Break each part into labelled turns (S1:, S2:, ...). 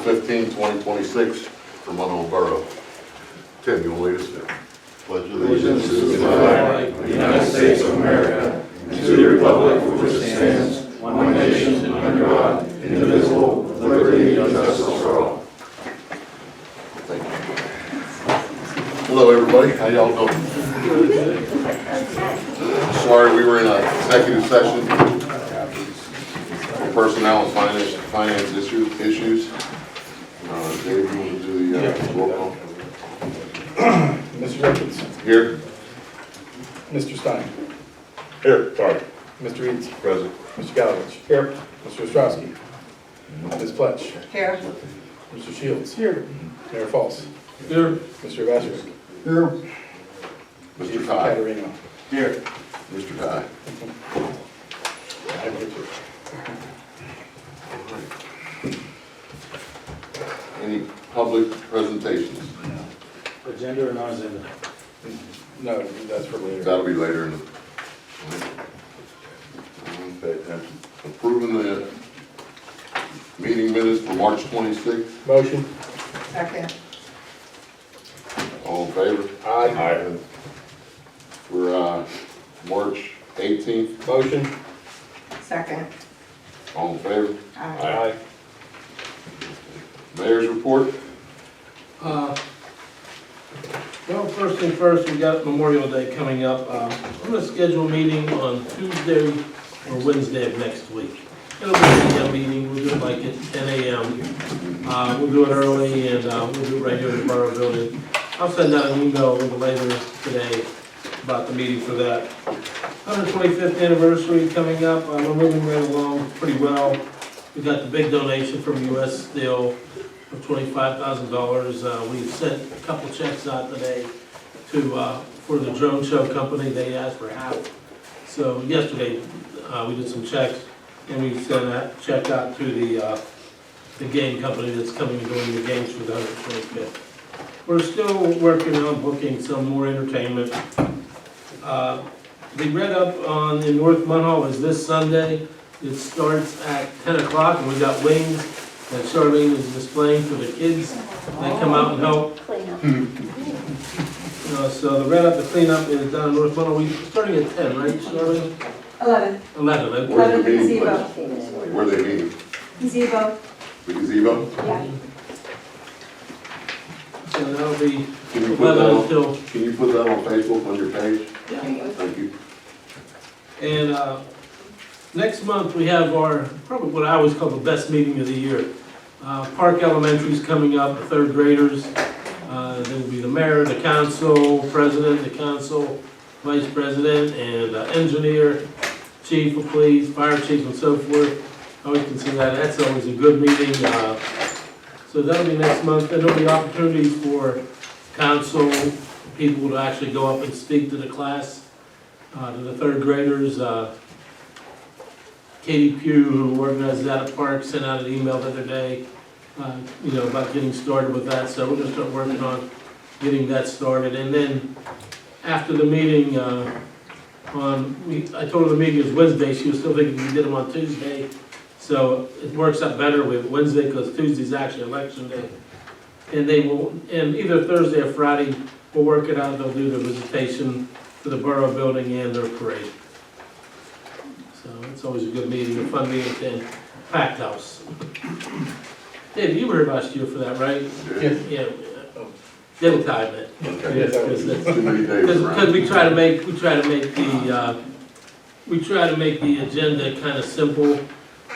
S1: 15, 2026 for Munhall Borough. Tim, you want to lead us there? Pledge
S2: Allegiance to the flag of the United States of America and to the republic for which it stands, one nation, under God, indivisible, with liberty and justice for all.
S1: Thank you. Hello, everybody. How y'all doing? Sorry, we were in an executive session for personnel and finance issues. Dave, you want to do the roll call?
S3: Mr. Jenkins.
S1: Here.
S3: Mr. Stein.
S1: Here. Sorry.
S3: Mr. Eads.
S1: Present.
S3: Mr. Galovich. Here. Mr. Ostrowski. Ms. Pletch.
S4: Here.
S3: Mr. Shields. Here. Mayor Falls.
S2: Here.
S3: Mr. Vachevic.
S1: Here. Mr.
S3: Chief
S1: Ty.
S3: Caterino.
S1: Here. Mr. Ty.
S3: I'm here too.
S1: Any public presentations?
S2: Agenda or non-agenda?
S3: No, that's for later.
S1: That'll be later in the. Pay attention. Approving the meeting minutes for March 26th.
S3: Motion.
S4: Second.
S1: All in favor?
S3: Aye.
S1: For March 18th.
S3: Motion.
S4: Second.
S1: All in favor?
S4: Aye.
S1: Mayor's report.
S5: Well, first thing first, we got Memorial Day coming up. I'm going to schedule a meeting on Tuesday or Wednesday of next week. It'll be a PM meeting. We'll do it like at 10 a.m. We'll do it early, and we'll do it right here in the Borough Building. I'll send out an email a little later today about the meeting for that. 125th anniversary coming up. We're moving right along pretty well. We got the big donation from U.S. Steel of $25,000. We've sent a couple checks out today to for the drone show company. They asked for half. So yesterday we did some checks, and we sent that check out to the game company that's coming and doing the games for the 125th. We're still working on booking some more entertainment. The Red Up in North Munhall is this Sunday. It starts at 10 o'clock, and we got wings that Charlene is displaying for the kids. They come out and help. So the Red Up, the cleanup is down in North Munhall. We're starting at 10, right, Charlene?
S4: 11.
S5: 11. Okay.
S1: Where's the meeting
S4: Gazebo.
S1: place? Where they meeting?
S4: Gazebo.
S1: The gazebo?
S4: Yeah.
S5: So that'll be
S1: Can you put
S5: 11
S1: that on,
S5: until,
S1: can you put that on Facebook on your page?
S5: yeah.
S1: Thank you.
S5: And next month, we have our, probably what I always call the best meeting of the year. Park Elementary's coming up, the third graders. There will be the mayor, the council, president, the council, vice president, and engineer, chief of police, fire chief, and so forth. I always consider that's always a good meeting. So that'll be next month, and there'll be opportunities for council, people to actually go up and speak to the class, to the third graders. Katie Pugh, who organizes that at Park, sent out an email the other day, about getting started with that. So we're gonna start working on getting that started. And then after the meeting, I told her the meeting was Wednesday. She was still thinking we did them on Tuesday. So it works out better with Wednesday because Tuesday's actually election day. And they will, and either Thursday or Friday, we'll work it out. They'll do the visitation to the Borough Building and their parade. So it's always a good meeting, a fun meeting, and packed house. Dave, you were here last year for that, right?
S1: Yeah.
S5: Yeah. Double time it.
S1: Okay.
S3: Yes, that was
S1: Too many days
S5: Because
S1: around.
S5: we try to make the agenda kind of simple,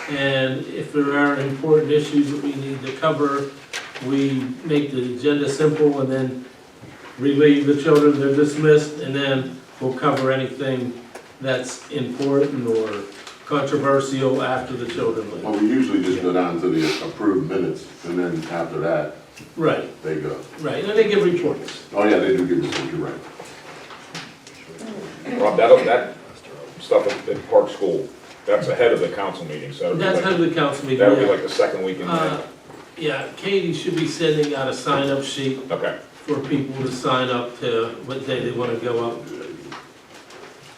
S5: and if there are important issues that we need to cover, we make the agenda simple and then relieve the children, they're dismissed, and then we'll cover anything that's important or controversial after the children leave.
S1: Well, we usually just go down to the approved minutes, and then after that,
S5: Right,
S1: they go.
S5: right, and then they give reports.
S1: Oh, yeah, they do give us, you're right.
S6: Rob, that stuff at Park School, that's ahead of the council meeting, so.
S5: That's how the council meeting.
S6: That would be like the second week in May.
S5: Yeah, Katie should be sending out a sign-up sheet
S6: Okay.
S5: for people to sign up to what day they want to go up.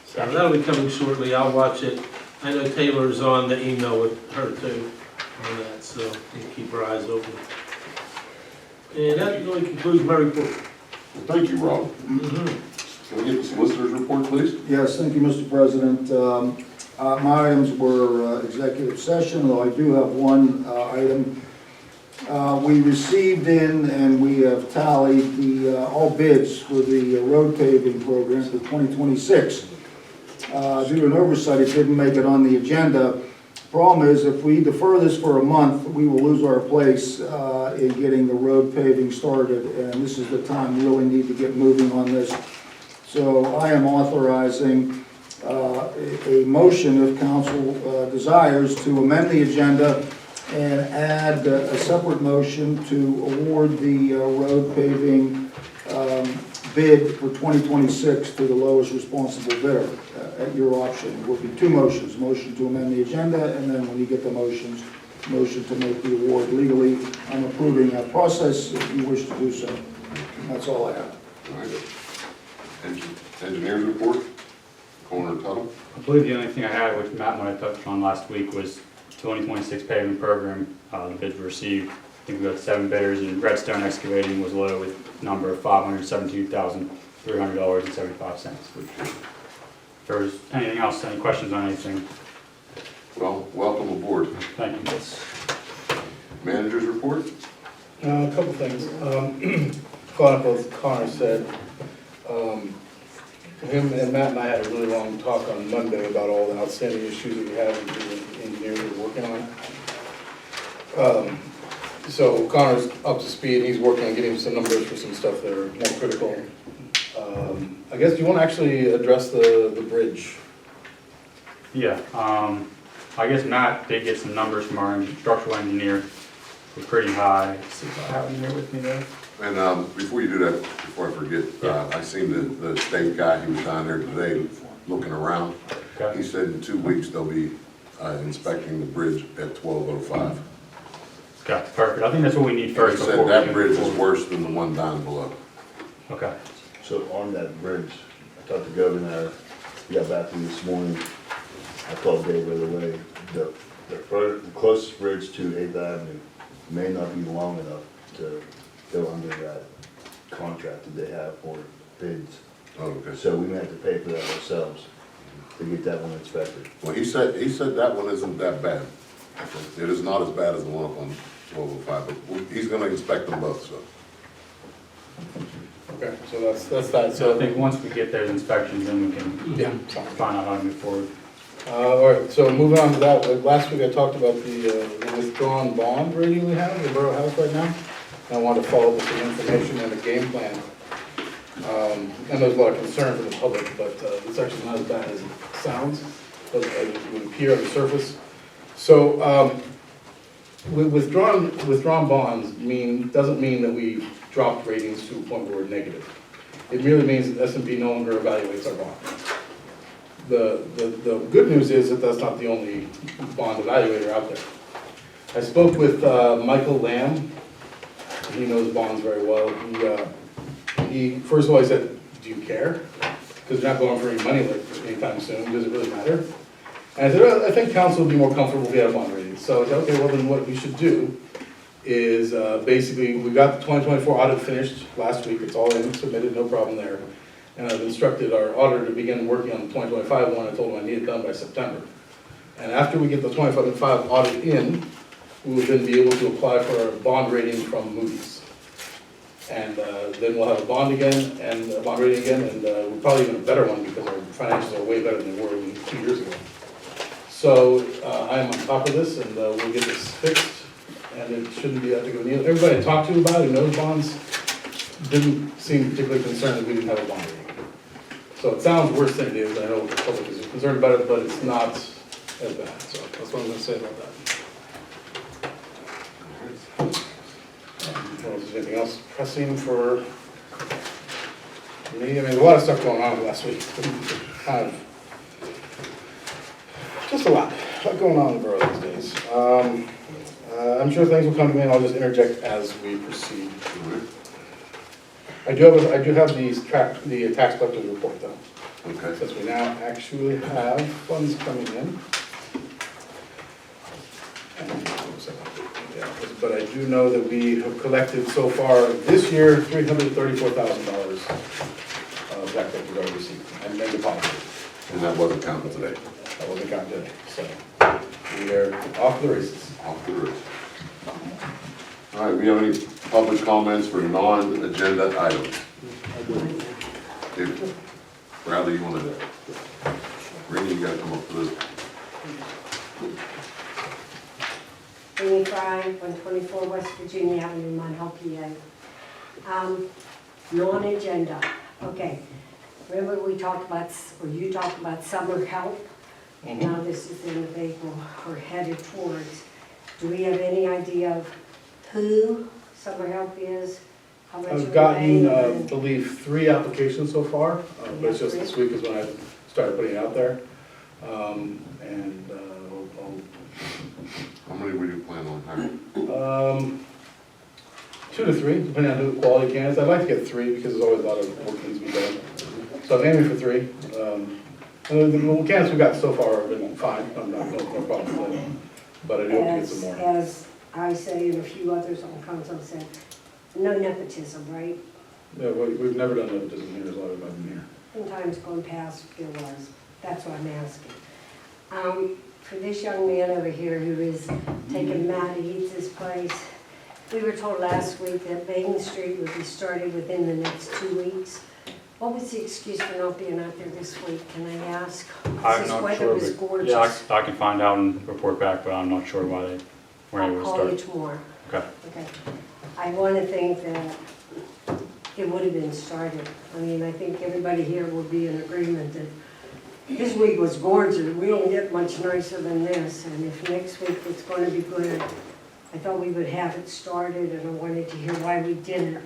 S5: So
S6: Gotcha.
S5: that'll be coming shortly. I'll watch it. I know Taylor's on the email with her too on that, so you keep her eyes open. And that really concludes my report.
S1: Well, thank you, Rob. Can we get the solicitor's report, please?
S2: Yes, thank you, Mr. President. My items were executive session, though I do have one item. We received in and we have tallied all bids for the road paving program for 2026. Due to an oversight, it didn't make it on the agenda. Problem is, if we defer this for a month, we will lose our place in getting the road paving started, and this is the time we really need to get moving on this. So I am authorizing a motion, if council desires, to amend the agenda and add a separate motion to award the road paving bid for 2026 to the lowest responsible bidder at your option. It will be two motions, motion to amend the agenda, and then when you get the motions, motion to make the award legally. I'm approving that process if you wish to do so. That's all I have.
S1: All right. Engineer's report, Coroner Tuttle.
S7: I believe the only thing I had, which Matt might have touched on last week, was 2026 paving program. The bids were received. I think we got 7 bidders, and Redstone Excavating was low with a number of $572,300.75. If there's anything else, any questions on anything,
S1: Well, welcome aboard.
S7: thank you.
S1: Manager's report.
S3: A couple things. Following up what Connor said, him and Matt and I had a really long talk on Monday about all the outstanding issues that we have and the engineers are working on. So Connor's up to speed, he's working on getting some numbers for some stuff that are more critical. I guess, do you want to actually address the bridge?
S7: Yeah, I guess Matt did get some numbers from our structural engineer. We're pretty high. Let's see if I have them here with me there.
S1: And before you do that, before I forget, I seen the state guy, he was down there today looking around.
S7: Okay.
S1: He said in 2 weeks they'll be inspecting the bridge at 12:05.
S7: Okay, perfect. I think that's what we need
S1: He
S7: first.
S1: said
S7: before we
S1: that
S7: move
S1: bridge is
S7: forward.
S1: worse than the one down below.
S7: Okay.
S8: So on that bridge, I talked to Governor, he got back to me this morning, I called Dave right away. The closest bridge to 8th Avenue may not be long enough to go under that contract that they have for bids.
S1: Oh, okay.
S8: So we may have to pay for that ourselves to get that one inspected.
S1: Well, he said that one isn't that bad. It is not as bad as the one up on 12:05, but he's gonna inspect them both, so.
S3: Okay, so that's that.
S7: So I think once we get those inspections, then we can
S3: Yeah.
S7: find out how to move forward.
S3: All right, so moving on to that, last week I talked about the withdrawn bond rating we have, the borough house right now. And I wanted to follow up with some information and a game plan. I know there's a lot of concern from the public, but it's actually not as bad as it sounds, as it would appear on the surface. So, withdrawn bonds doesn't mean that we dropped ratings to a point where we're negative. It merely means that S&P no longer evaluates our bond. The good news is that that's not the only bond evaluator out there. I spoke with Michael Lamb, and he knows bonds very well. He first of all, he said, do you care? Because you're not going for any money anytime soon, does it really matter? And I said, well, I think council would be more comfortable if we had a bond rating. So I said, okay, well then what we should do is basically, we got the 2024 audit finished last week, it's all in, submitted, no problem there. And I've instructed our auditor to begin working on the 2025 one. I told him I need it done by September. And after we get the 2025 audit in, we will then be able to apply for a bond rating from Moody's. And then we'll have a bond again, and a bond rating again, and we're probably even a better one because our financials are way better than they were 2 years ago. So I am on top of this, and we'll get this fixed, and it shouldn't be that big of a deal. Everybody I talked to about it, who knows bonds, didn't seem particularly concerned that we didn't have a bond rating. So it sounds worse than it is. I know the public is concerned about it, but it's not as bad. So that's what I'm going to say about that. Well, is there anything else pressing for me? I mean, a lot of stuff going on last week. Kind of, just a lot going on in the borough these days. I'm sure things will come to me, and I'll just interject as we proceed. I do have the tax collector's report though.
S1: Okay.
S3: Since we now actually have funds coming in. Yeah, But I do know that we have collected so far this year, $334,000 back that we've already received and then deposited.
S1: And that wasn't counted today.
S3: That wasn't counted today, so we are off to the races.
S1: Off the roof. All right, we have any public comments for non-agenda items? If Bradley, you want to, Randy, you got to come up for this.
S9: Amy Fry, 124 West Virginia Avenue, Munhall, PA. Non-agenda, okay. Remember we talked about, or you talked about summer help? Now this is in the vehicle we're headed towards. Do we have any idea of who summer help is? How much
S3: I've
S9: are
S3: gotten,
S9: they?
S3: I believe, 3 applications so far, but it's just this week is when I started putting it out there.
S1: How many would you plan on hiring?
S3: 2 to 3, depending on who the quality candidates. I'd like to get 3 because there's always a lot of work needs to be done. So I'm aiming for 3. And the candidates we've got so far have been fine, no problem with them. But I do hope to get some more.
S9: As I say and a few others on council said, no nepotism, right?
S3: Yeah, we've never done nepotism here as long as I've been here.
S9: In times gone past, there was. That's what I'm asking. For this young man over here who is taking Matt Eads' place, we were told last week that Main Street would be started within the next 2 weeks. What was the excuse for not being out there this week, can I ask?
S7: I'm
S9: This
S7: not
S9: weather
S7: sure,
S9: was
S7: but,
S9: gorgeous.
S7: yeah, I can find out and report back, but I'm not sure why they weren't able
S9: I'll
S7: to
S9: call you
S7: start.
S9: tomorrow.
S7: Okay.
S9: Okay. I want to think that it would have been started. I mean, I think everybody here will be in agreement that this week was gorgeous. We don't get much nicer than this. And if next week it's going to be good, I thought we would have it started, and I wanted to hear why we didn't.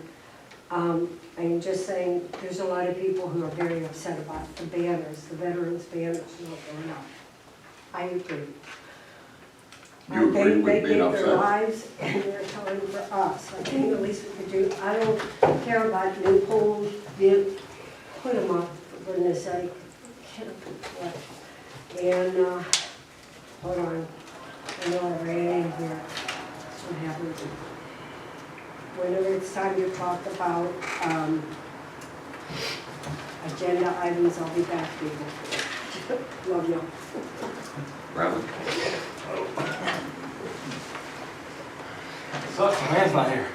S9: I'm just saying, there's a lot of people who are very upset about the banners, the veterans banners not going up. I agree.
S1: You agree with
S9: They
S1: being
S9: give their
S1: upset?
S9: lives and their time for us. I think the least we could do, I don't care about new poles, put them up, for goodness sake. And, hold on, I know I ran in here. What happened? Whenever it's time to talk about agenda items, I'll be back, people. Love you.
S1: Bradley?
S10: Sucks, my man's not here,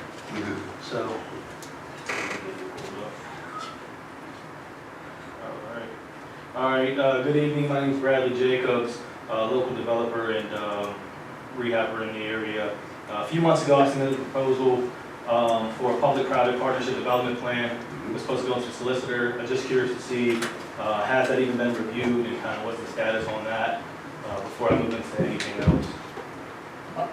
S10: so. All right, good evening, my name's Bradley Jacobs, local developer and rehabber in the area. A few months ago, I submitted a proposal for a public-private partnership development plan. It was supposed to go to solicitor. I'm just curious to see, has that even been reviewed and kind of what's the status on that before I move into anything else?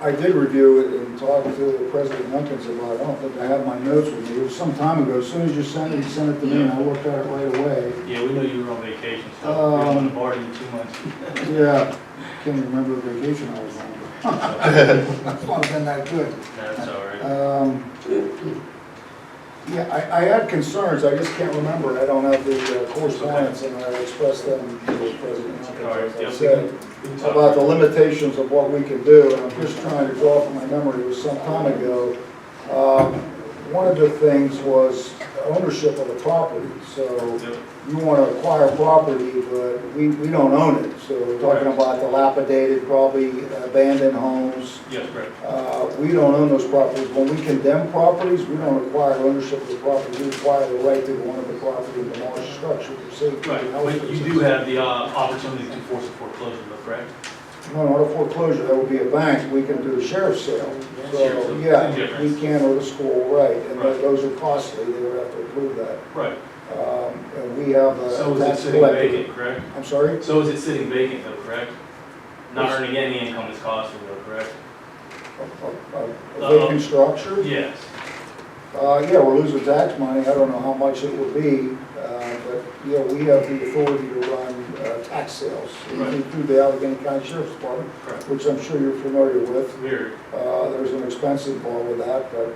S2: I did review it and talk to President Hunkins about it. I don't think I have my notes with me. It was some time ago. As soon as you sent it, to me, and I looked at it right away.
S10: Yeah, we know you were on vacation, so we don't want to bother you too much.
S2: Yeah, can't even remember the vacation I was on. It's not been that good.
S10: That's all right.
S2: Yeah, I had concerns, I just can't remember. I don't have the correspondence, and I expressed them to the President
S10: All right,
S2: Hunkins,
S10: yeah,
S2: as I said,
S10: we can talk.
S2: about the limitations of what we can do, and I'm just trying to draw from my memory. It was some time ago. One of the things was ownership of the property. So
S10: Yep.
S2: you want to acquire property, but we don't own it. So we're talking about dilapidated, probably abandoned homes.
S10: Yes, correct.
S2: We don't own those properties. When we condemn properties, we don't acquire ownership of the property. We acquire the right to go onto the property and demolish the structure for safety.
S10: Right,
S2: and health
S10: but you
S2: reasons.
S10: do have the opportunity to force a foreclosure, though, correct?
S2: No, not a foreclosure, that would be a bank, we can do a sheriff's sale.
S10: Sheriff's
S2: So,
S10: sale,
S2: yeah,
S10: same difference.
S2: we can, or the school, right, and
S10: Right.
S2: those are costly, they would have to approve that.
S10: Right.
S2: And we have a
S10: So is it
S2: tax
S10: sitting
S2: collector.
S10: vacant, correct?
S2: I'm sorry?
S10: So is it sitting vacant, though, correct? Not earning any income is costly, though, correct?
S2: A vacant structure?
S10: Yes.
S2: Yeah, we're losing tax money, I don't know how much it would be, but, yeah, we have the authority to run tax sales
S10: Right.
S2: through the Allegheny County Sheriff's Department,
S10: Correct.
S2: which I'm sure you're familiar with.
S10: Very.
S2: There's an expense involved with that, but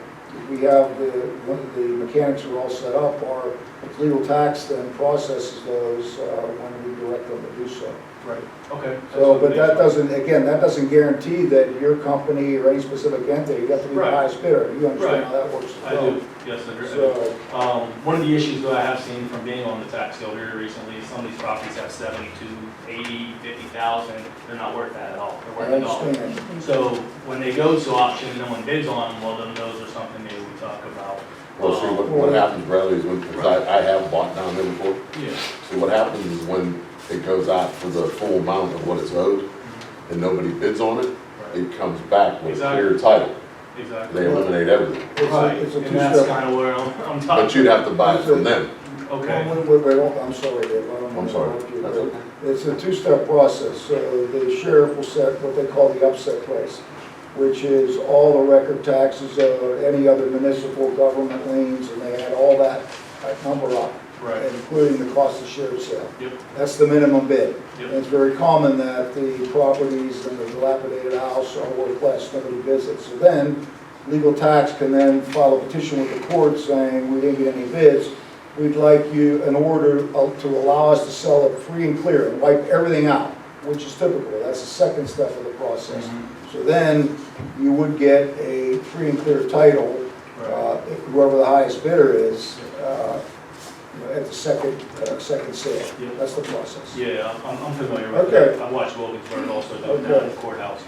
S2: we have the mechanics are all set up. Our legal tax then processes those when we direct them to do so.
S10: Right, okay. That's
S2: So,
S10: what
S2: but
S10: it
S2: that
S10: is.
S2: doesn't, again, that doesn't guarantee that your company or any specific entity, you have to be the
S10: Right.
S2: highest bidder. You understand
S10: Right.
S2: how that works as
S10: I
S2: well.
S10: do, yes, I do.
S2: So,
S10: One of the issues that I have seen from being on the tax sale very recently, is some of these properties have 72, 80, 50,000, they're not worth that at all,
S2: I
S10: they're worth $1.
S2: understand.
S10: So when they go to auction and no one bids on them, well, then those are something maybe we talk about.
S1: Well, see, what happens, Bradley, is when, because I have bought down there before.
S10: Yeah,
S1: So what happens is when it goes out for the full amount of what it's owed, and nobody bids on it,
S10: right,
S1: it comes back with a
S10: Exactly.
S1: clear title.
S10: exactly.
S1: They eliminate everything.
S10: Right,
S2: It's a
S10: and that's
S2: two-step.
S10: kind of where I'm talking.
S1: But you'd have to buy it from them.
S10: Okay,
S2: I'm sorry, Dave. I don't
S1: I'm
S2: mean to
S1: sorry.
S2: interrupt you,
S1: That's
S2: but
S1: okay.
S2: It's a two-step process. So the sheriff will set what they call the upset price, which is all the record taxes or any other municipal government liens, and they add all that number up,
S10: right,
S2: including the cost of sheriff's sale.
S10: yep,
S2: That's the minimum bid. And
S10: yep,
S2: it's very common that the properties in the dilapidated house are worth less, nobody bids it. So then, legal tax can then file a petition with the court saying, we didn't get any bids. We'd like you, in order to allow us to sell it free and clear and wipe everything out, which is typical. That's the second step of the process. So then, you would get a free and clear title,
S10: right.
S2: whoever the highest bidder is, at the second sale.
S10: Yep.
S2: That's the process.
S10: Yeah, I'm familiar with
S2: Okay.
S10: that. I watched Wilkinsburg also do
S2: Okay.
S10: that at the courthouse.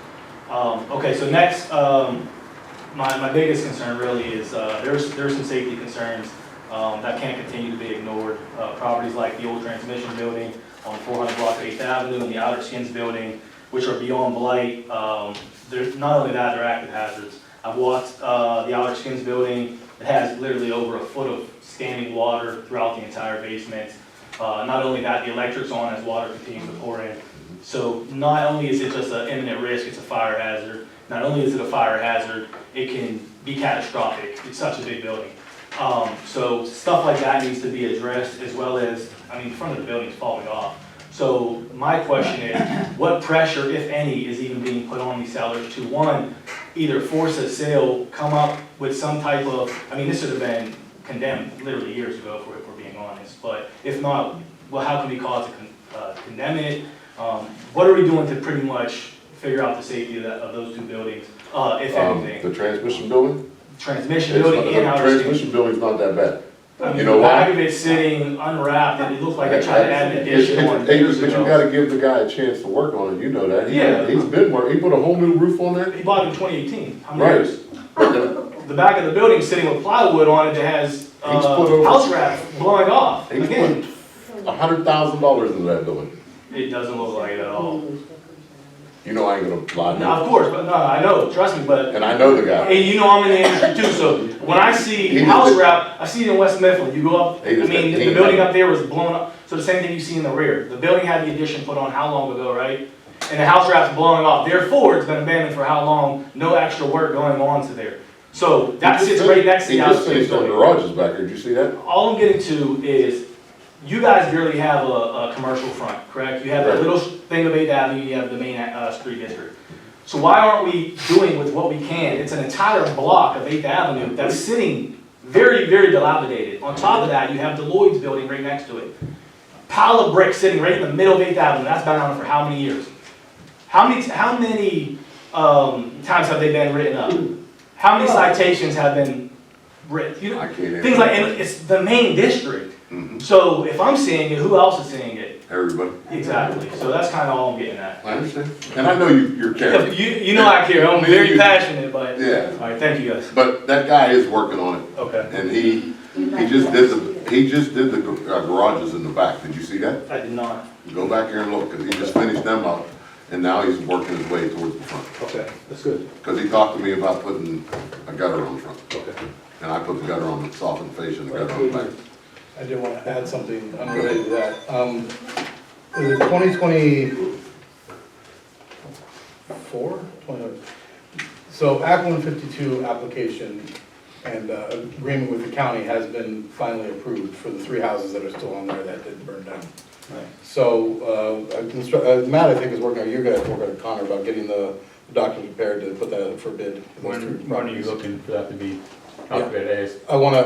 S10: Okay, so next, my biggest concern really is, there's some safety concerns that can't continue to be ignored. Properties like the old transmission building on 400 block 8th Avenue and the Outer Skins building, which are beyond blight. There's not only that, they're active hazards. I've walked the Outer Skins building. It has literally over a foot of standing water throughout the entire basement. Not only that, the electric's on as water continues to pour in. So not only is it just an imminent risk, it's a fire hazard. Not only is it a fire hazard, it can be catastrophic. It's such a big building. So stuff like that needs to be addressed, as well as, I mean, the front of the building's falling off. So my question is, what pressure, if any, is even being put on these sellers to, one, either force a sale, come up with some type of, I mean, this should have been condemned literally years ago, if we're being honest, but if not, well, how can we cause to condemn it? What are we doing to pretty much figure out the safety of those two buildings, if anything?
S1: The transmission building?
S10: Transmission building and outer
S1: Transmission
S10: station.
S1: building's not that bad.
S10: I mean,
S1: You know
S10: the back
S1: why?
S10: of it sitting unwrapped, and it looked like they tried to add an addition on
S1: But
S10: years
S1: you
S10: ago.
S1: gotta give the guy a chance to work on it, you know that.
S10: Yeah.
S1: He's been working, he put a whole new roof on there.
S10: He bought it in 2018, how many
S1: Right.
S10: years?
S1: But then
S10: The back of the building sitting with plywood on it that has,
S1: He's put over-
S10: house wrap blowing off.
S1: He's
S10: Again,
S1: put $100,000 into that building.
S10: it doesn't look like it at all.
S1: You know I ain't gonna lie
S10: Now,
S1: now.
S10: of course, but no, I know, trust me, but,
S1: And I know the guy.
S10: and you know I'm in the industry too, so when I see
S1: He
S10: house
S1: just-
S10: wrap, I see it in West Mifflin, you go up, I
S1: He just-
S10: mean,
S1: he-
S10: the building up there was blown up, so the same thing you see in the rear. The building had the addition put on how long ago, right? And the house wrap's blowing off, therefore, it's been abandoned for how long, no extra work going on to there. So, that sits right next to
S1: He
S10: the
S1: just
S10: house.
S1: finished our garages back there, did you see that?
S10: All I'm getting to is, you guys barely have a commercial front, correct? You have that
S1: Right.
S10: little thing of 8th Avenue, you have the main street district. So why aren't we doing with what we can? It's an entire block of 8th Avenue that's sitting very, very dilapidated. On top of that, you have the Lloyd's building right next to it. Pile of bricks sitting right in the middle of 8th Avenue, that's been on for how many years? How many times have they been written up? How many citations have been written? You know,
S1: I can't
S10: things like, and it's the main district.
S1: Mhm.
S10: So if I'm seeing it, who else is seeing it?
S1: Everybody.
S10: Exactly. So that's kind of all I'm getting at.
S1: I understand. And I know you're caring.
S10: You know I care. I'm very passionate, but.
S1: Yeah.
S10: All right, thank you guys.
S1: But that guy is working on it.
S10: Okay.
S1: And he just did the garages in the back. Did you see that?
S10: I did not.
S1: Go back here and look, because he just finished them up, and now he's working his way towards the front.
S10: Okay, that's good.
S1: Because he talked to me about putting a gutter on the front.
S10: Okay.
S1: And I put the gutter on the softened face and the gutter on the back.
S3: I did want to add something unrelated to that. Is it 2024? So Act 152 application and agreement with the county has been finally approved for the 3 houses that are still on there that did burn down. So Matt, I think, is working, or you guys working with Connor about getting the document prepared to put that for bid. for those 2
S7: When are you
S3: properties.
S7: looking for that to be out to bid? AS?
S3: I want to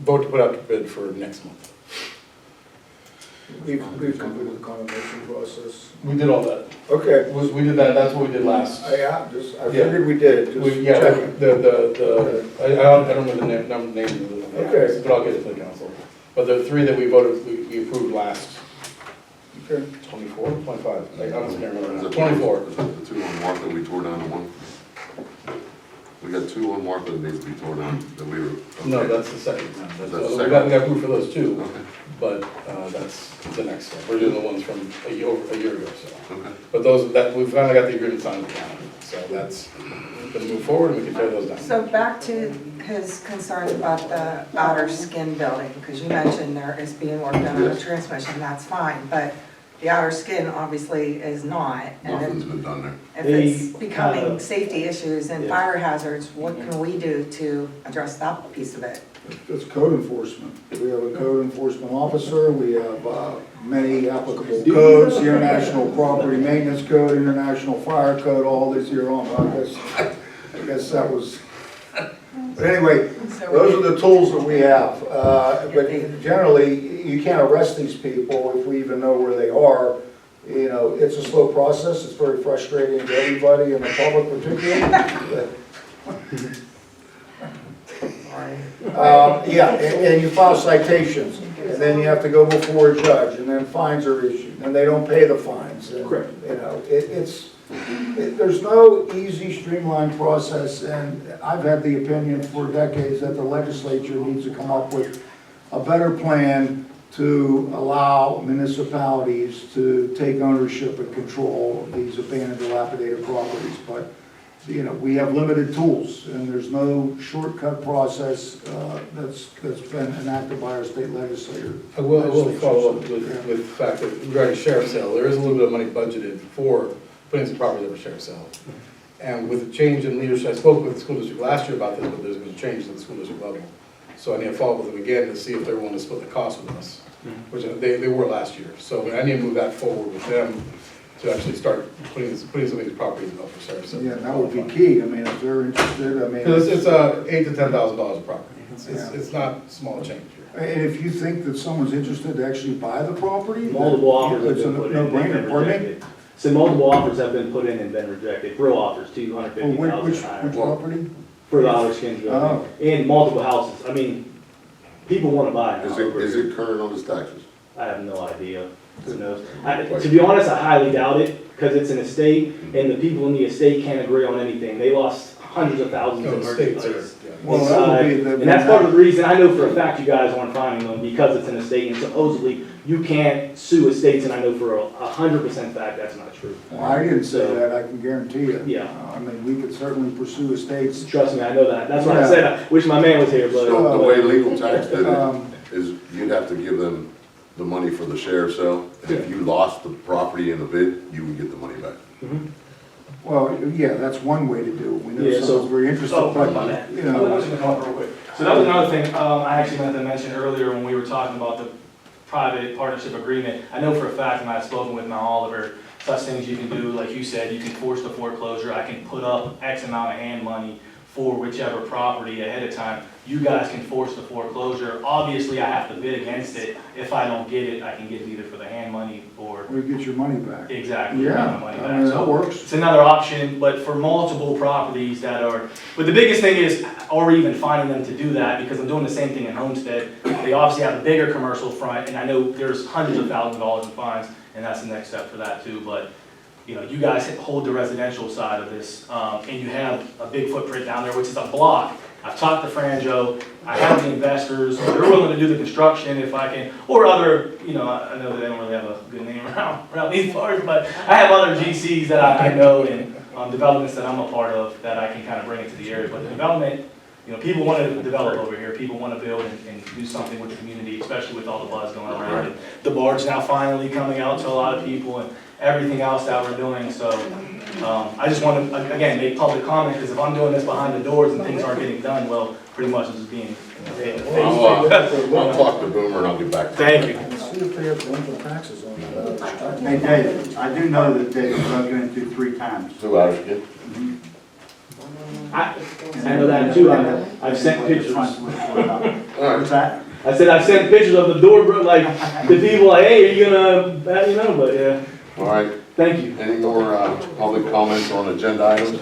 S3: vote to put out to bid for next month.
S2: We've completed the condemnation process.
S3: We did all that.
S2: Okay.
S3: We did that, that's what we did last.
S2: I figured we did, just
S3: Yeah,
S2: checking.
S3: I don't remember the name of them.
S2: Okay.
S3: But I'll get it to the council. But the three that we voted, we approved last,
S2: Okay.
S3: 24, 25, I honestly can't remember
S1: Is
S3: now.
S1: it
S3: 24.
S1: Is that the two on Martha we tore down, the one? We got two on Martha that needs to be torn down, that we were.
S3: No, that's the second.
S1: That's
S3: So
S1: the
S3: we
S1: second.
S3: got approved for those two,
S1: Okay,
S3: but that's the next step. We're doing the ones from a year ago, so.
S1: okay.
S3: But we finally got the agreement signed with the county, so that's gonna move forward and we can tear those down.
S4: So back to his concerns about the outer skin building, because you mentioned there is being worked on the
S1: Yes.
S4: transmission, that's fine, but the outer skin obviously is not. And
S1: Nothing's been done there.
S4: if it's becoming safety issues and fire hazards, what can we do to address that piece of it?
S2: It's code enforcement. We have a code enforcement officer, we have many applicable codes, the International Property Maintenance Code, International Fire Code, all this year on. I guess that was, but anyway, those are the tools that we have. But generally, you can't arrest these people if we even know where they are. You know, it's a slow process, it's very frustrating to everybody and the public particularly. Yeah, and you file citations, and then you have to go before a judge, and then fines are issued, and they don't pay the fines. And,
S5: Correct.
S2: you know, there's no easy streamlined process, and I've had the opinion for decades that the legislature needs to come up with a better plan to allow municipalities to take ownership and control of these abandoned, dilapidated properties. But you know, we have limited tools, and there's no shortcut process that's been enacted by our state legislature.
S3: I will follow up with the fact that regarding sheriff sale, there is a little bit of money budgeted for putting some property up for sheriff sale. And with the change in leadership, I spoke with the school district last year about this, but there's been a change at the school district level. So I need to follow up with them again to see if they're willing to split the cost with us, which they were last year. So I need to move that forward with them to actually start putting some of these properties up for sheriff sale.
S2: Yeah, that would be key. I mean, if they're interested, I mean.
S3: Because it's $8,000 to $10,000 a property. It's not small change here.
S2: And if you think that someone's interested to actually buy the property,
S11: Multiple offers have
S2: it's a
S11: been put in and
S2: no-brainer.
S11: been
S2: Pardon me?
S11: rejected. So multiple offers have been put in and been rejected, real offers,
S2: Oh,
S11: 250,000
S2: which
S11: higher,
S2: property?
S11: for the Outer Skins
S2: Oh.
S11: building, and multiple houses. I mean, people want to buy it now over
S1: Is
S11: here.
S1: it current on his taxes?
S11: I have no idea. Who knows? To be honest, I highly doubt it, because it's an estate, and the people in the estate can't agree on anything. They lost hundreds of thousands
S3: No,
S11: of
S3: the states
S11: merchandise.
S3: are, yeah.
S2: Well, that would be
S11: And that's part of the reason, I know for a fact you guys aren't finding them, because it's an estate, and supposedly you can't sue estates, and I know for 100% fact that's not true.
S2: Well, I didn't say that, I can guarantee you.
S11: Yeah.
S2: I mean, we could certainly pursue estates.
S11: Trust me, I know that. That's why
S2: Yeah.
S11: I said, I wish my man was here, but.
S1: So the way legal tax did it
S2: Um,
S1: is you'd have to give them the money for the sheriff's sale, and if you lost the property in the bid, you would get the money back.
S11: Mhm.
S2: Well, yeah, that's one way to do it. We know
S11: Yeah, so-
S2: someone's very interested,
S10: Oh,
S2: but,
S10: my bad.
S2: you
S10: I
S2: know.
S10: was gonna come up real quick. So that was another thing, I actually meant to mention earlier when we were talking about the private partnership agreement. I know for a fact, and I've spoken with Mount Oliver, such things you can do, like you said, you can force the foreclosure, I can put up X amount of hand money for whichever property ahead of time. You guys can force the foreclosure. Obviously, I have to bid against it. If I don't get it, I can get it either for the hand money or
S2: We get your money back.
S10: exactly
S2: Yeah,
S10: my money
S2: I
S10: back.
S2: mean, that
S10: So
S2: works.
S10: it's another option, but for multiple properties that are, but the biggest thing is, or even finding them to do that, because I'm doing the same thing in Homestead. They obviously have a bigger commercial front, and I know there's hundreds of thousands of dollars in fines, and that's the next step for that too, but, you know, you guys hold the residential side of this, and you have a big footprint down there, which is a block. I've talked to Franjo, I have the investors, they're willing to do the construction if I can, or other, you know, I know that they don't really have a good name around these parts, but I have other GCs that I know and developments that I'm a part of that I can kind of bring into the area. But the development, you know, people want to develop over here, people want to build and do something with the community, especially with all the buzz going around. And the barge now finally coming out to a lot of people and everything else that we're doing, so I just want to, again, make public comment, because if I'm doing this behind the doors and things aren't getting done, well, pretty much it's just being paid in the face.
S1: I'll talk to Boomer and I'll get back to you.
S10: Thank you.
S2: Let's see if they have delinquent taxes on that.
S12: Hey, Dave, I do know that they've broken into 3 times.
S1: 2 hours, kid.
S11: I know that too. I've sent pictures.
S1: All right.
S12: What's that?
S11: I said, I sent pictures of the door, bro, like, the people, like, hey, are you gonna, you know, but yeah,
S1: All right,
S11: thank you.
S1: any more public comments on agenda items?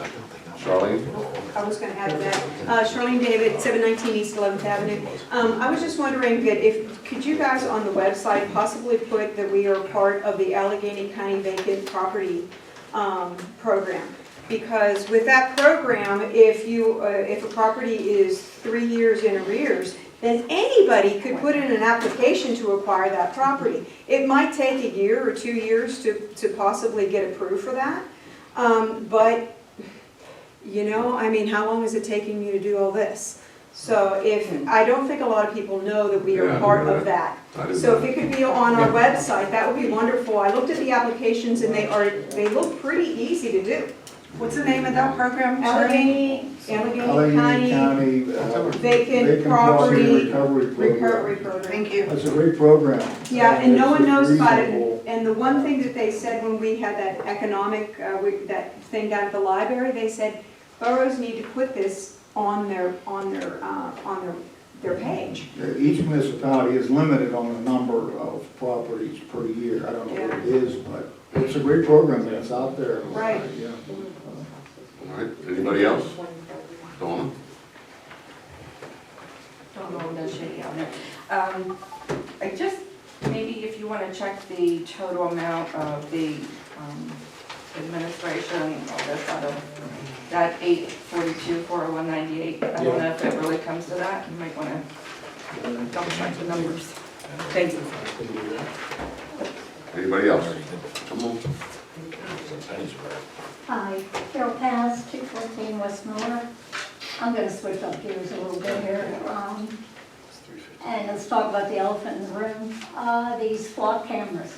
S1: Charlene?
S13: I was gonna add that. Charlene David, 719 East 11th Avenue. I was just wondering that could you guys on the website possibly put that we are part of the Allegheny County Vacant Property Program? Because with that program, if a property is 3 years in arrears, then anybody could put in an application to acquire that property. It might take a year or 2 years to possibly get approved for that. But you know, I mean, how long is it taking you to do all this? So I don't think a lot of people know that we are part of that. So if it could be on our website, that would be wonderful. I looked at the applications and they look pretty easy to do. What's the name of that program? Allegheny County Vacant Property Recovery Program. Thank you.
S2: That's a great program.
S13: Yeah, and no one
S2: It's
S13: knows about it.
S2: reasonable.
S13: And the one thing that they said when we had that economic, that thing down at the library, they said boroughs need to put this on their page.
S2: Each municipality is limited on the number of properties per year. I don't know what it is, but it's a great program and it's out there.
S13: Right.
S2: Yeah.
S1: All right, anybody else? Donna?
S14: Don't know, I'm gonna shake it out there. I just, maybe if you wanna check the total amount of the, administration, all this out of that 842, 40198. I don't know if it really comes to that. You might wanna double check the numbers. Thank you.
S1: Anybody else? Come on.
S15: Hi, Carol Paz, 214 West Miller. I'm going to switch up gears a little bit here. And let's talk about the elephant in the room. These flock cameras.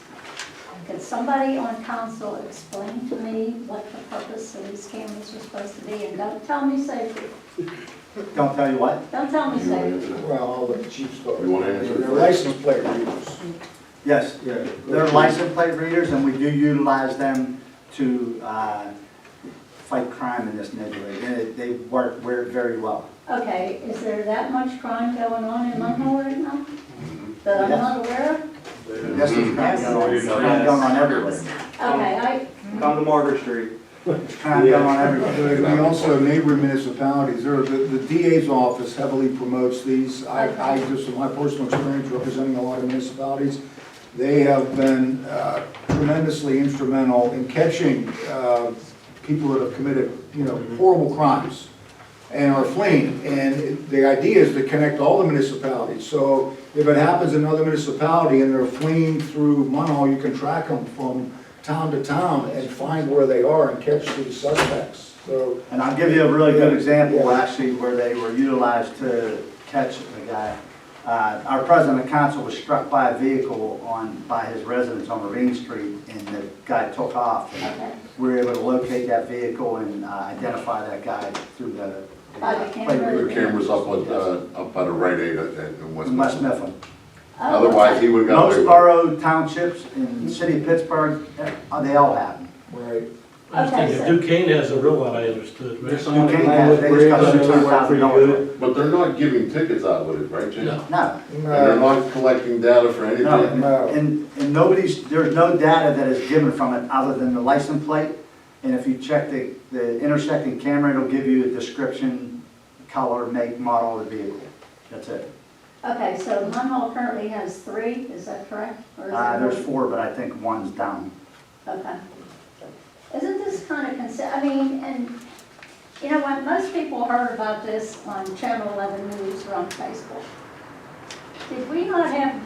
S15: Could somebody on council explain to me what the purpose of these cameras are supposed to be? And don't tell me safety.
S12: Don't tell you what?
S15: Don't tell me safety.
S2: Well, I'll let the chief start.
S1: You wanna answer
S2: They're
S1: first?
S2: license plate readers.
S12: Yes,
S2: Yeah.
S12: they're license plate readers, and we do utilize them to fight crime in this neighborhood. And they work very well.
S15: Okay, is there that much crime going on in Munhall right now that I'm not aware of?
S12: Yes, there's crime going on everywhere.
S15: Okay,
S12: Come to Margaret Street. There's crime going on everywhere.
S2: We also, neighboring municipalities, the DA's office heavily promotes these. I just, in my personal experience representing a lot of municipalities, they have been tremendously instrumental in catching people that have committed, horrible crimes and are fleeing. And the idea is to connect all the municipalities. So if it happens in another municipality and they're fleeing through Munhall, you can track them from town to town and find where they are and catch the suspects. So,
S12: And I'll give you a really good example, actually, where they were utilized to catch a guy. Our president of council was struck by a vehicle by his residence on Marine Street, and the guy took off. And we were able to locate that vehicle and identify that guy through the plate reader.
S1: The camera's up by the Rite Aid in
S12: In West Mifflin.
S1: Otherwise, he would've got away
S12: Most
S1: with it.
S12: borough townships in the city of Pittsburgh, they all have them.
S2: right.
S5: I was thinking Duquesne has a real lot, I understood, right?
S12: Duquesne has, they just got $600,000.
S1: But they're not giving tickets out with it, right, Jim?
S5: No.
S12: No.
S1: And they're not collecting data for anything?
S12: No, and there's no data that is given from it other than the license plate. And if you check the intersecting camera, it'll give you a description, color, make, model of the vehicle. That's it.
S15: Okay, so Munhall currently has 3, is that correct? Or is it
S12: There's
S15: more?
S12: 4, but I think one's down.
S15: Okay. Isn't this kind of, and when most people heard about this on Channel 11 News or on Facebook, did we not have,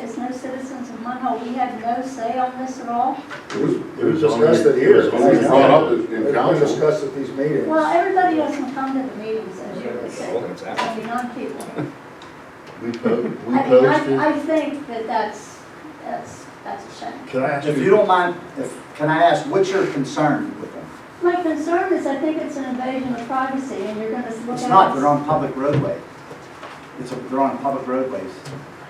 S15: as no citizens of Munhall, we had no say on this at all?
S2: It was discussed at here.
S1: It was brought up in
S2: It's been
S1: council.
S2: discussed at these meetings.
S15: Well, everybody doesn't come to the meetings, as you would say. Only non-people.
S8: We
S15: I think that's a shame.
S8: Can I ask
S12: If you
S8: you,
S12: don't mind, can I ask, what's your concern with them?
S15: My concern is I think it's an invasion of privacy, and you're gonna look at.
S12: It's not, they're on public roadway. They're on public roadways.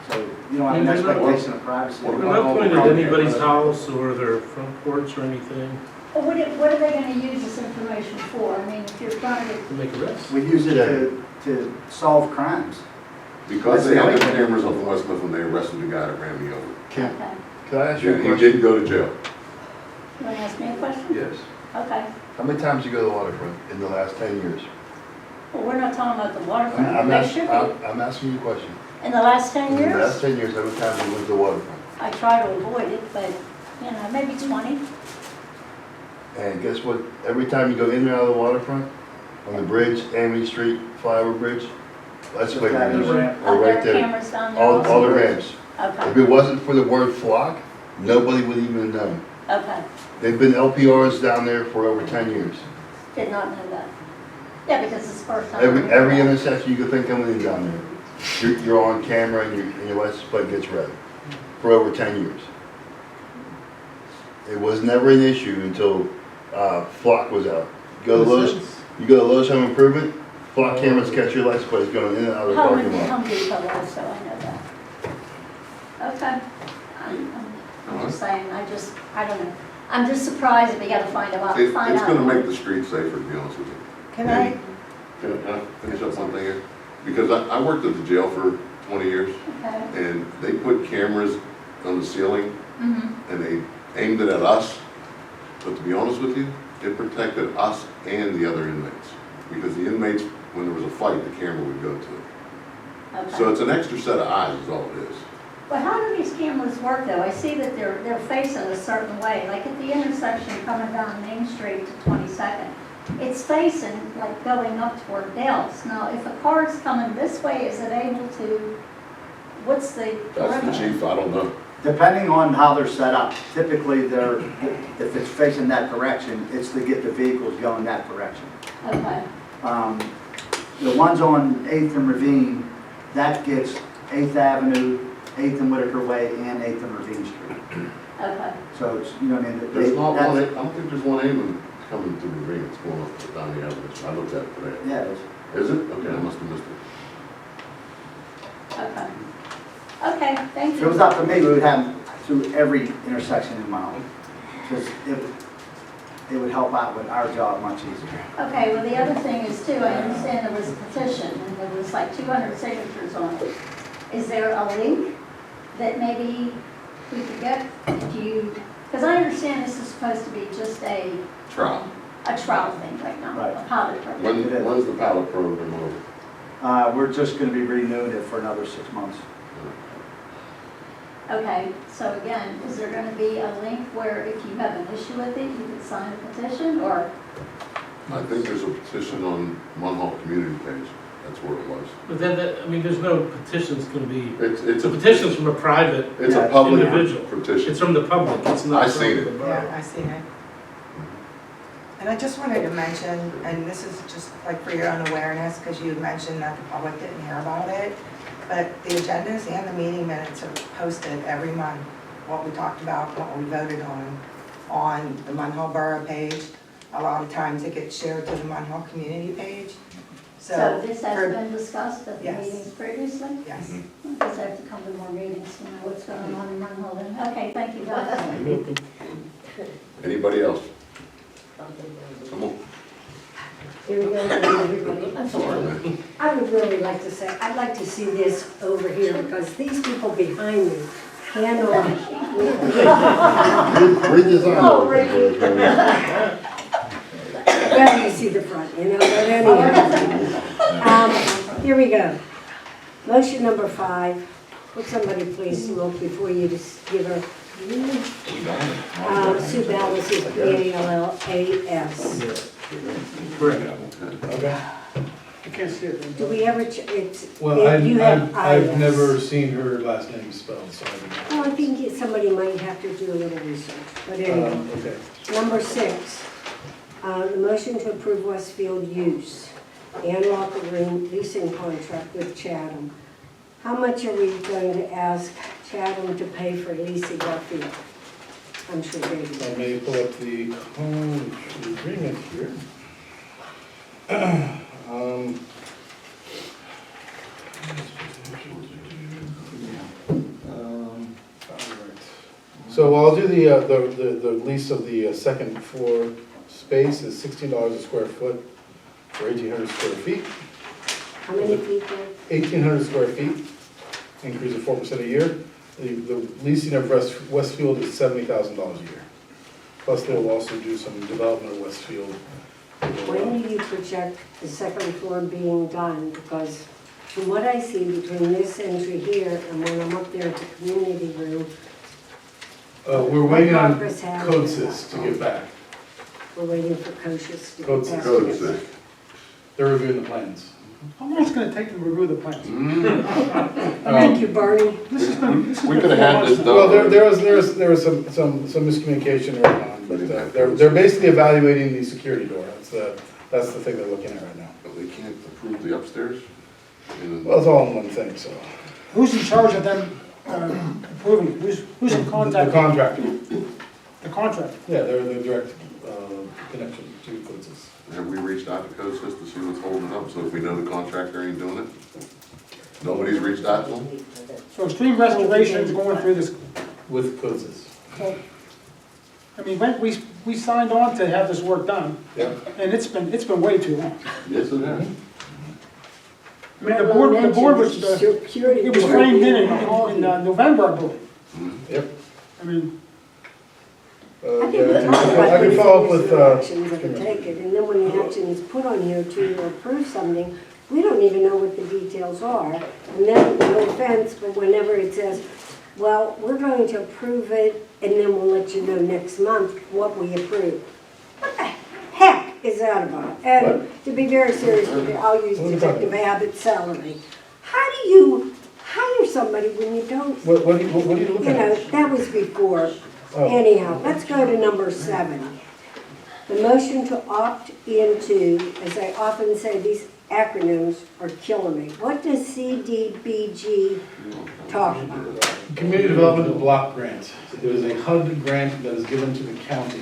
S12: So you don't have an expectation of privacy.
S5: They're not pointing at anybody's house or their front porch or anything
S15: Well, what are they gonna use this information for? I mean, if you're trying to.
S5: to make arrests.
S12: We use it to solve crimes.
S1: Because they had the cameras up in West Mifflin, they arrested the guy that ran me over.
S15: Okay.
S8: Can I ask you a
S1: Yeah, he
S8: question?
S1: didn't go to jail.
S15: You want to ask me a question?
S8: Yes.
S15: Okay.
S8: How many times you go to the waterfront in the last 10 years?
S15: Well, we're not talking about the waterfront.
S8: I'm
S15: They should be.
S8: I'm asking you a question.
S15: In the last 10
S8: In the last
S15: years,
S8: 10 years, how many times you went to the waterfront?
S15: I try to avoid it, but, you know, maybe 20.
S8: And guess what? Every time you go in and out of the waterfront, on the bridge, Amity Street, Flyover Bridge, that's
S12: Just
S8: what
S12: that
S8: it is.
S12: ramp.
S8: Or
S15: Are
S8: right
S15: there
S8: there.
S15: cameras down there
S8: All
S15: also?
S8: the ramps.
S15: Okay,
S8: If it wasn't for the word flock, nobody would even know.
S15: okay.
S8: They've been LPRs down there for over 10 years.
S15: Did not know that. Yeah, because it's the first time.
S8: Every intersection you could think coming in down there, you're on camera and your license plate gets read for over 10 years. It was never an issue until flock was out. You go to Lowe's Home Improvement, flock cameras catch your license plates going in and out of the
S15: Home
S8: parking lot.
S15: Depot also, I know that. Okay. I'm just saying, I don't know. I'm just surprised if we gotta find out.
S1: It's gonna make the streets safer, to be honest with you.
S4: Can I,
S1: Can I finish up one thing here? Because I worked at the jail for 20 years,
S15: Okay.
S1: and they put cameras on the ceiling,
S15: Mm-hmm.
S1: and they aimed it at us. But to be honest with you, it protected us and the other inmates. Because the inmates, when there was a fight, the camera would go to them.
S15: Okay.
S1: So it's an extra set of eyes is all it is.
S15: But how do these cameras work though? I see that they're facing a certain way, like at the intersection coming down Main Street to 22nd. It's facing like going up toward Dales. Now, if a car is coming this way, is it able to, what's the?
S1: That's the chief, I don't know.
S12: Depending on how they're set up, typically if it's facing that direction, it's to get the vehicles going that direction.
S15: Okay,
S12: The ones on 8th and Ravine, that gets 8th Avenue, 8th and Whitaker Way, and 8th and Ravine Street.
S15: okay.
S12: So it's, you know what I mean?
S1: There's not
S12: that's-
S1: one, I don't think there's one aiming coming to the ring, it's going up down the avenue. I looked at it today.
S12: Yeah, it's-
S1: Is it? Okay, I must have missed it.
S15: Okay. Okay, thank
S12: If
S15: you.
S12: it was up to me, we would have them through every intersection in Munhall. Because it would help out with our job much easier.
S15: Okay, well, the other thing is too, I understand there was a petition and there was like 200 signatures on it. Is there a link that maybe we could get if you, because I understand this is supposed to be just a
S1: Trial.
S15: trial thing right now,
S12: Right.
S15: a pilot program.
S1: When's the pilot program over?
S12: We're just going to be renewing it for another 6 months.
S15: Okay, so again, is there going to be a link where if you have an issue with it, you can sign a petition or?
S1: I think there's a petition on Munhall community page. That's where it was.
S5: But then, I mean, there's no petition's gonna be,
S1: It's
S5: the petition's from a private,
S1: It's a
S12: Yeah,
S1: public
S5: individual.
S1: petition.
S5: It's from the public, it's not
S1: I
S5: from
S1: seen
S5: the
S1: it.
S5: borough.
S4: yeah, I see it. And I just wanted to mention, and this is just like for your own awareness, because you had mentioned that the public didn't hear about it, but the agendas and the meeting minutes are posted every month, what we talked about, what we voted on the Munhall Borough page. A lot of times it gets shared to the Munhall community page.
S15: So this has
S4: for-
S15: been discussed at the
S4: Yes.
S15: meetings previously?
S4: Yes.
S15: Because I have to come to more meetings to know what's going on in Munhall. Okay, thank you, guys.
S1: Anybody else? Come on.
S9: Here we go, everybody. I'm sorry. I would really like to say, I'd like to see this over here, because these people behind me handle it.
S8: Redesign.
S9: Oh, really? Well, you see the front, you know, but anyhow. Here we go. Motion number 5. Would somebody please smoke before you just give her? Sue Ballas is B-A-L-L-A-S.
S3: Okay.
S9: Do we ever, it's,
S3: Well,
S9: you have
S3: I've
S9: IS.
S3: never seen her last name spelled, so I don't know.
S9: Well, I think somebody might have to do a little research, but anyway.
S3: Okay.
S9: Number 6, the motion to approve Westfield use and locker room leasing contract with Chatham. How much are we going to ask Chatham to pay for leasing our field? I'm sure David.
S3: I may pull up the agreement here. So I'll do the lease of the second floor space is $16 a square foot for 1,800 square feet.
S9: How many people?
S3: 1,800 square feet, increase of 4% a year. The leasing of Westfield is $70,000 a year. Plus they will also do some development of Westfield.
S9: When do you project the second floor being done? Because from what I see between this entry here and when I'm up there at the community room,
S3: We're waiting on
S9: progress have
S3: CODESYS to get back.
S9: we're waiting for COSHUS to get
S3: CODESYS.
S9: back.
S1: CODESYS.
S3: They're reviewing the plans.
S16: How long is it gonna take to review the plans?
S9: Thank you, Barney.
S16: This is gonna, this is
S1: We
S16: gonna
S1: could
S16: be
S1: have had this done.
S3: Well, there was some miscommunication early on, but they're basically evaluating the security door. That's the thing they're looking at right now.
S1: But they can't approve the upstairs?
S3: Well, it's all in one thing, so.
S16: Who's in charge of them approving? Who's in
S3: The
S16: contact?
S3: contractor,
S16: The contractor.
S3: yeah, they're the direct connection to CODESYS.
S1: Have we reached out to CODESYS to see what's holding it up, so if we know the contractor ain't doing it? Nobody's reached out to them?
S16: So Extreme Restoration is going through this.
S3: With CODESYS.
S16: I mean, we signed on to have this work done,
S3: Yeah.
S16: and it's been way too long.
S1: Yes, it has.
S16: I mean, the board was,
S9: Security.
S16: it was framed in November, I believe.
S3: Yep.
S16: I mean,
S9: I
S3: I can follow up with,
S9: actions that are taken, and then when the action is put on here to approve something, we don't even know what the details are. And then, no offense, but whenever it says, well, we're going to approve it, and then we'll let you know next month what we approve. What the heck is that about? And to be very serious with you, I'll use Detective Abbott's salary. How do you hire somebody when you don't,
S3: what are you looking
S9: you know,
S3: at?
S9: that was before.
S3: Oh.
S9: Anyhow, let's go to number 7. The motion to opt into, as I often say, these acronyms are killing me. What does CDBG talk about?
S3: Community Development Block Grant. It is a HUD grant that is given to the county.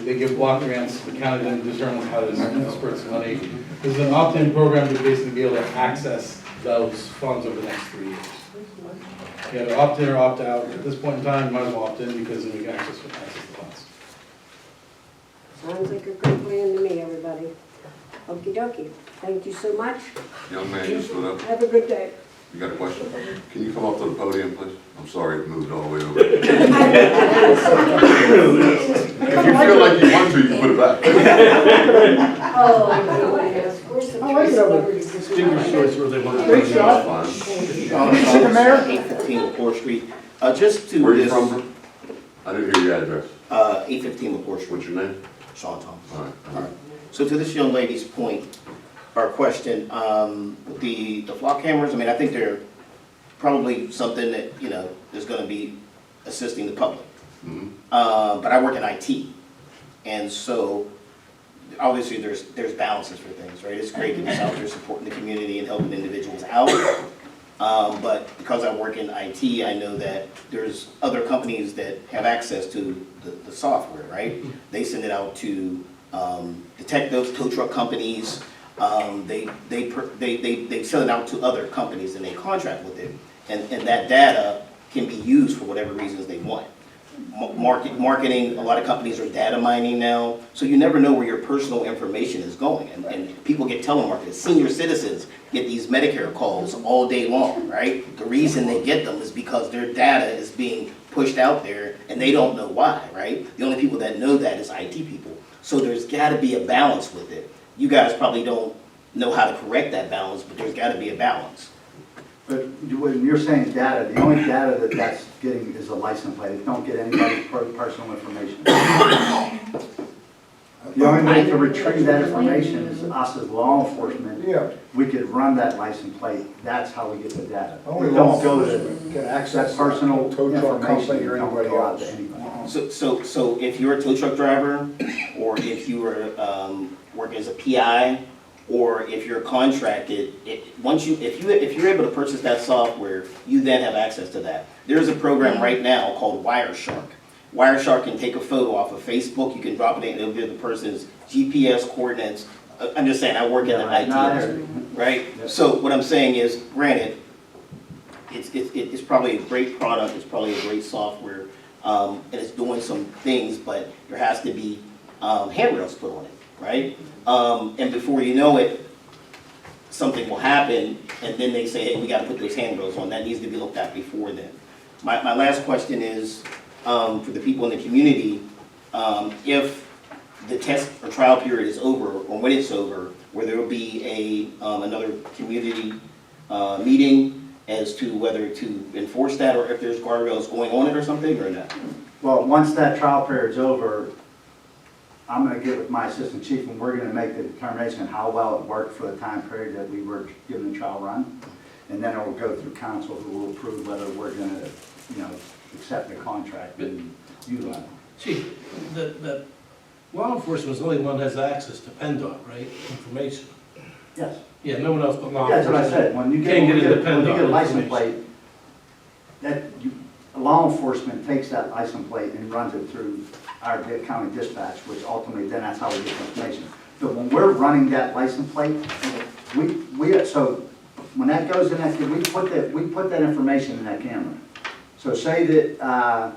S3: They give block grants, the county then determines how to disperse money. This is an opt-in program to basically be able to access those funds over the next 3 years. You have to opt in or opt out. At this point in time, you might as well opt in because then we can access the funds.
S9: Sounds like a good plan to me, everybody. Okey dokey. Thank you so much.
S1: Young man, you stood up.
S9: Have a good day.
S1: You got a question? Can you come up to the podium, please? I'm sorry, it moved all the way over. If you feel like you want to, you can put it back.
S9: Oh, yes. Where's the celebrities?
S5: Distinguished choice where they want to.
S16: Great job.
S1: That's fine.
S16: See the mayor?
S17: 815 LaPorte Street. Just to
S1: Where are you
S17: this,
S1: from, bro? I didn't hear your address.
S17: 815 LaPorte Street.
S1: What's your name?
S17: Sean Thomas.
S1: All right.
S17: All right. So to this young lady's point, or question, the flock cameras, I mean, I think they're probably something that, you know, is going to be assisting the public.
S1: Mhm.
S17: But I work in IT, and so obviously there's balances for things, right? It's great to be out there supporting the community and helping individuals out. But because I work in IT, I know that there's other companies that have access to the software, right? They send it out to detect those tow truck companies. They send it out to other companies and they contract with it. And that data can be used for whatever reasons they want. Marketing, a lot of companies are data mining now, so you never know where your personal information is going. And people get telemarketed. Senior citizens get these Medicare calls all day long, right? The reason they get them is because their data is being pushed out there and they don't know why, right? The only people that know that is IT people. So there's got to be a balance with it. You guys probably don't know how to correct that balance, but there's got to be a balance.
S12: But when you're saying data, the only data that's getting is a license plate. It don't get anybody's personal information. The only way to retrieve that information is us as law enforcement.
S2: Yeah.
S12: We could run that license plate. That's how we get the data.
S2: Only
S12: It
S2: law
S12: don't go
S2: enforcement can
S12: to
S2: access
S12: that personal
S2: tow truck
S12: information.
S2: company or
S12: It don't
S2: anybody
S12: go out
S2: else.
S12: to anybody.
S17: So if you're a tow truck driver, or if you were working as a PI, or if you're contracted, if you're able to purchase that software, you then have access to that. There's a program right now called Wireshark. Wireshark can take a photo off of Facebook, you can drop it in, and it'll give the person's GPS coordinates. I'm just saying, I work in the IT area, right? So what I'm saying is, granted, it's probably a great product, it's probably a great software, and it's doing some things, but there has to be handrails put on it, right? And before you know it, something will happen, and then they say, hey, we gotta put those handrails on. That needs to be looked at before then. My last question is, for the people in the community, if the test or trial period is over, or when it's over, where there will be another community meeting as to whether to enforce that, or if there's guardrails going on it or something, or not?
S12: Well, once that trial period's over, I'm gonna get with my assistant chief, and we're gonna make the determination of how well it worked for the time period that we were given the trial run. And then it will go through council, who will approve whether we're gonna, accept the contract and utilize it.
S5: Chief, the law enforcement is the only one that has access to PennDOT, right, information?
S12: Yes.
S5: Yeah, no one else but law
S12: That's what I
S5: enforcement.
S12: said, when you
S5: Can't get into
S12: when you get a
S5: PennDOT
S12: license
S5: information.
S12: plate, law enforcement takes that license plate and runs it through our county dispatch, which ultimately, then that's how we get the information. But when we're running that license plate, so when that goes in that, we put that information in that camera. So say that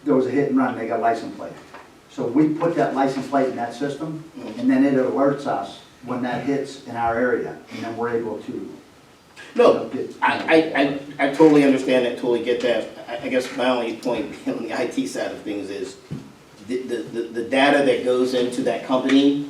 S12: there was a hit and run, they got a license plate. So we put that license plate in that system, and then it alerts us when that hits in our area, and then we're able to.
S17: No, I totally understand that, totally get that. I guess my only point on the IT side of things is the data that goes into that company,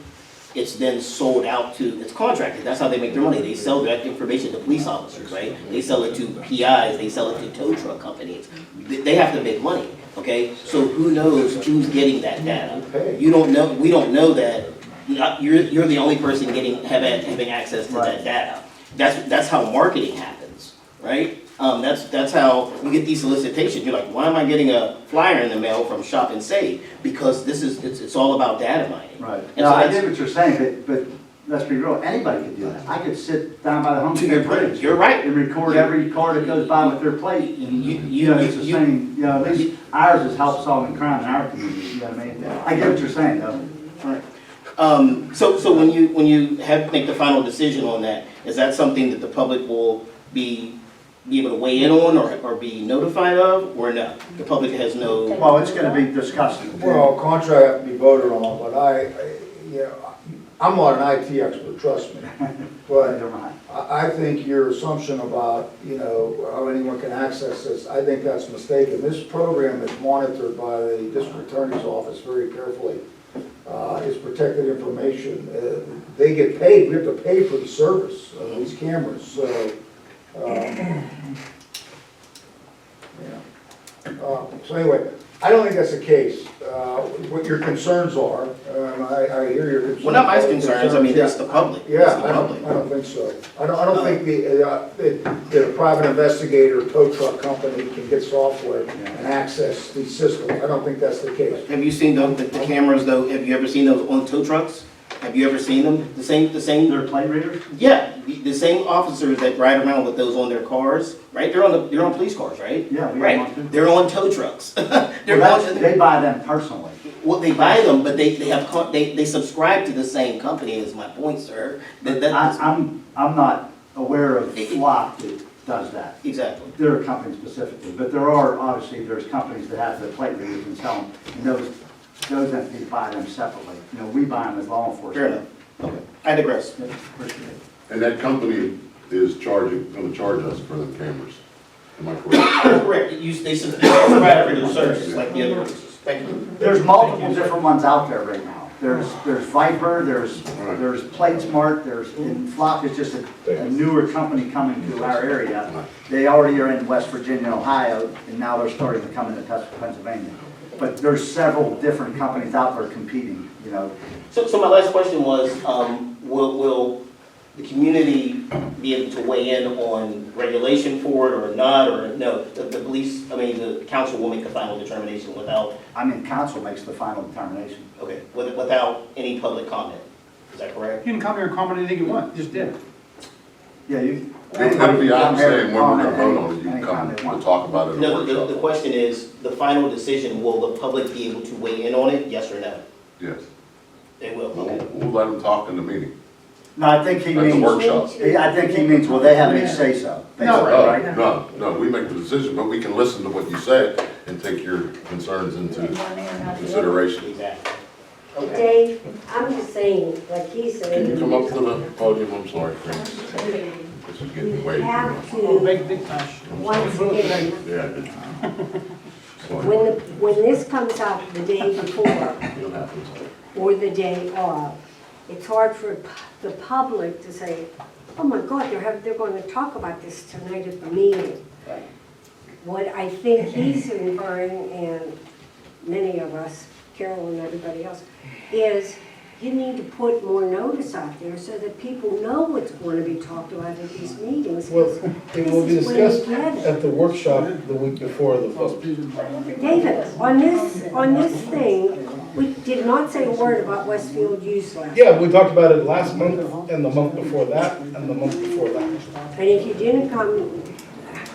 S17: it's then sold out to, it's contracted, that's how they make their money. They sell that information to police officers, right? They sell it to PIs, they sell it to tow truck companies. They have to make money, okay? So who knows who's getting that data? You don't know, we don't know that. You're the only person having access to that data. That's how marketing happens, right? That's how you get these solicitations. You're like, why am I getting a flyer in the mail from Shop and Save? Because it's all about data mining.
S12: Right.
S17: And
S12: No,
S17: so
S12: I
S17: that's-
S12: get what you're saying, but let's be real, anybody could do that. I could sit down by the
S17: To your
S12: Homestead
S17: point,
S12: Bridge.
S17: you're right.
S12: And record every car that goes by with their plate, and it's the same, at least ours is help solving crime in our community, you know what I mean? I get what you're saying, though.
S17: So when you make the final decision on that, is that something that the public will be able to weigh in on or be notified of, or no? The public has no.
S12: Well, it's gonna be discussed.
S2: Well, contract have to be voted on, but I'm not an IT expert, trust me. But I think your assumption about, how anyone can access this, I think that's mistaken. This program is monitored by the district attorney's office very carefully. It's protected information. They get paid, we have to pay for the service of these cameras, so, so anyway, I don't think that's the case. What your concerns are, I hear your concerns.
S17: Well, not my concerns, I mean, it's the public.
S2: Yeah, I don't think so. I don't think that a private investigator, tow truck company can get software and access these systems. I don't think that's the case.
S17: Have you seen the cameras though? Have you ever seen those on tow trucks? Have you ever seen them? The same.
S12: They're plate readers?
S17: Yeah, the same officers that ride around with those on their cars, right? They're on police cars, right?
S12: Yeah, we have
S17: Right.
S12: one too.
S17: They're on tow trucks.
S12: They buy them personally.
S17: Well, they buy them, but they subscribe to the same company. Is my point, sir?
S12: I'm not aware of Flock that does that.
S17: Exactly.
S12: They're a company specifically, but there's companies that have the plate readers and sell them, and those entities buy them separately. We buy them as law enforcement.
S17: Fair enough. Okay. I digress.
S12: Yeah, appreciate it.
S1: And that company is gonna charge us for the cameras. Am I correct?
S17: Correct. They subscribe for those services like the other services. Thank you.
S12: There's multiple different ones out there right now. There's Viper, there's PlateSmart, and Flock is just a newer company coming to our area. They already are in West Virginia and Ohio, and now they're starting to come into Pennsylvania. But there's several different companies out there competing,
S17: So my last question was, will the community be able to weigh in on regulation for it or not, or no? The council will make the final determination without.
S12: Council makes the final determination.
S17: Okay, without any public comment. Is that correct?
S16: You can come here and comment anything you want, just did.
S12: Yeah, you.
S1: It's gonna be, I'm saying, when we're gonna vote on it, you can come, we'll talk about it in a
S17: No,
S1: workshop.
S17: the question is, the final decision, will the public be able to weigh in on it, yes or no?
S1: Yes.
S17: They will, okay.
S1: We'll let them talk in the meeting.
S12: No, I think he
S1: At the
S12: means.
S1: workshop.
S12: I think he means, will they have any say-so? Right?
S1: No, we make the decision, but we can listen to what you said and take your concerns into consideration.
S17: Exactly.
S9: Dave, I'm just saying, like he said.
S1: Can you come up to the podium? I'm sorry, Chris. This is getting way
S9: We
S1: too
S9: have
S1: much.
S9: to, once again,
S1: Yeah, I did. Sorry.
S9: when this comes out the day before
S1: It happens.
S9: or the day of, it's hard for the public to say, oh my God, they're going to talk about this tonight at the meeting. What I think he's inferring, and many of us, Carol and everybody else, is you need to put more notice out there so that people know what's going to be talked about at these meetings.
S3: Well, it will be
S9: This is when you
S3: discussed
S9: get it.
S3: at the workshop the week before the vote.
S9: David, on this thing, we did not say a word about Westfield use last.
S3: Yeah, we talked about it last month, and the month before that, and the month before that.
S9: And if you didn't come,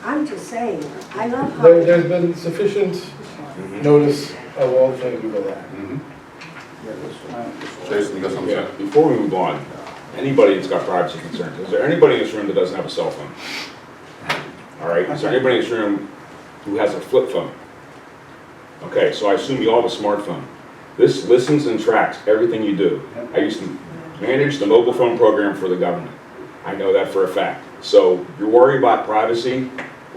S9: I'm just saying, I love how.
S3: There's been sufficient notice of all the things we go at.
S1: Jason, you got something to
S6: Yeah,
S1: say?
S6: before we move on, anybody that's got privacy concerns, is there anybody in this room that doesn't have a cell phone? All right, is there anybody in this room who has a flip phone? Okay, so I assume you all have a smartphone. This listens and tracks everything you do. I used to manage the mobile phone program for the government. I know that for a fact. So you're worried about privacy,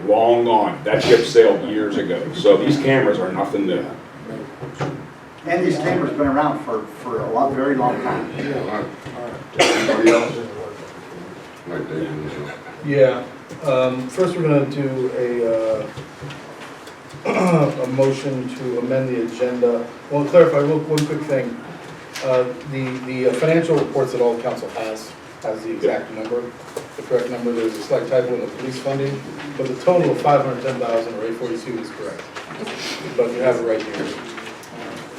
S6: long gone. That ship sailed years ago. So these cameras are nothing new.
S12: And these cameras been around for a very long time.
S1: All right. Anybody else? Right, David.
S3: Yeah, first we're gonna do a motion to amend the agenda. Well, clarify one quick thing. The financial reports that all council has the exact number, the correct number. There's a slight typo in the police funding, but the total of 510,000 or 842 is correct. But you have it right here.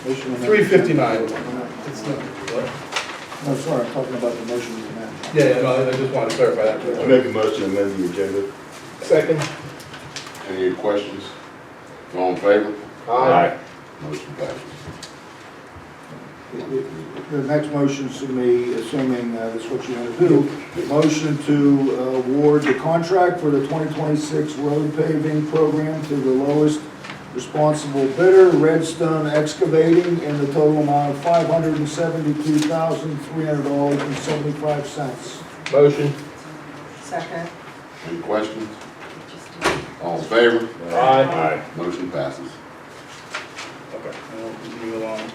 S3: 359. It's not, what?
S2: No, sorry, I'm talking about the motion you amend.
S3: Yeah, no, I just wanted to clarify that.
S8: I make a motion to amend the agenda.
S3: Second.
S1: Any questions? All in favor?
S6: Aye.
S1: Motion passes.
S2: The next motion to me, assuming that's what you want to do, motion to award the contract for the 2026 road paving program to the lowest responsible bidder, Redstone Excavating, in the total amount of $572,300.75.
S3: Motion.
S4: Second.
S1: Any questions? All in favor?
S6: Aye.
S1: Motion passes.
S3: Okay, I'll continue along.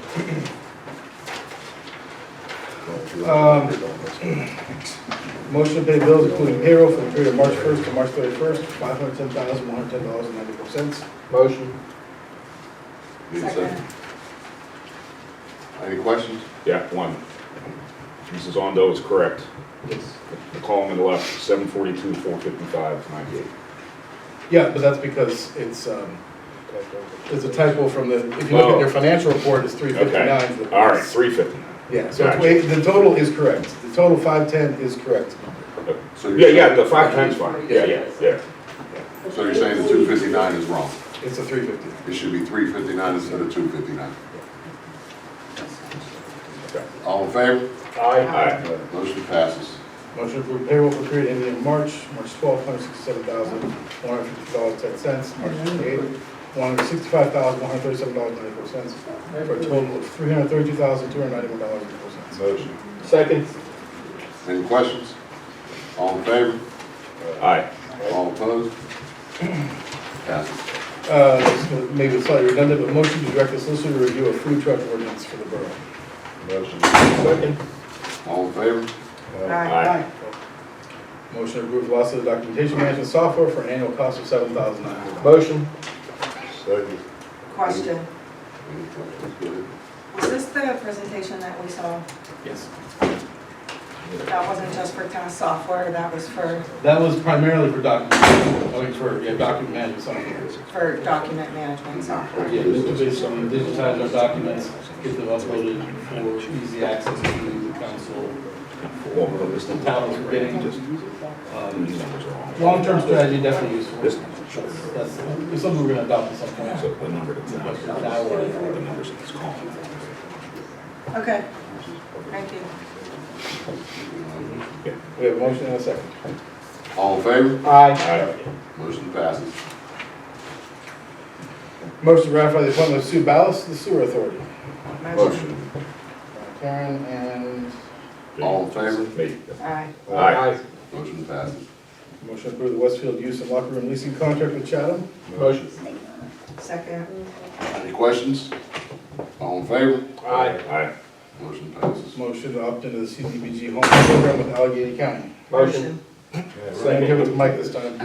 S3: Motion to pay bills including payroll for the period of March 1st to March 31st, $510,110.94. Motion.
S1: Need a second? Any questions?
S6: Yeah, one. Mrs. Ondo is correct.
S3: Yes.
S6: The column on the left, 742, 455, 98.
S3: Yeah, but that's because it's a typo from the, if you look at your financial report, it's 359.
S6: Okay, all right, 350.
S3: Yeah, so
S6: Gotcha.
S3: the total is correct. The total 510 is correct.
S1: So you're
S6: Yeah,
S1: saying-
S6: the 510's fine. Yeah.
S1: So you're saying the 259 is wrong?
S3: It's a 350.
S1: It should be 359 instead of 259. All in favor?
S6: Aye.
S1: Motion passes.
S3: Motion to approve payroll for period ending in March 12th, $167,150.10. March 28th, $165,137.94, for a total of $332,291.94.
S8: Motion.
S3: Second.
S1: Any questions? All in favor?
S6: Aye.
S1: All opposed? Passes.
S3: Maybe it's slightly redundant, but motion to direct the solicitor to review a food truck ordinance for the borough.
S8: Motion.
S3: Second.
S1: All in favor?
S6: Aye.
S3: Motion to approve loss of the documentation management software for an annual cost of $7,900. Motion.
S8: Second.
S4: Question.
S1: Any questions? Good.
S4: Was this the presentation that we saw?
S3: Yes.
S4: That wasn't just for kind of software, that was for
S3: primarily for document management software.
S4: for document management software?
S3: Yeah, this will basically digitize our documents, get them uploaded for easy access to the council, for the towns we're getting. Long-term strategy definitely useful. That's it's something we're gonna adopt at some point.
S6: So the number that's
S3: Now
S6: the numbers in this column.
S4: Okay, thank you.
S3: we have a motion and a second.
S1: All in favor?
S3: Aye.
S1: Motion passes.
S3: Motion to ratify the appointment of Sue Ballas to the Sewer Authority.
S1: Motion.
S3: Karen and.
S1: All in favor?
S6: Me.
S4: Aye.
S6: Aye.
S1: Motion passes.
S3: Motion to approve the Westfield use of locker room leasing contract with Chatham.
S6: Motion.
S4: Second.
S1: Any questions? All in favor?
S6: Aye.
S1: Motion passes.
S3: Motion to opt into the CDBG home program with Allegheny County.
S4: Motion.
S3: So I can give it to Mike this time.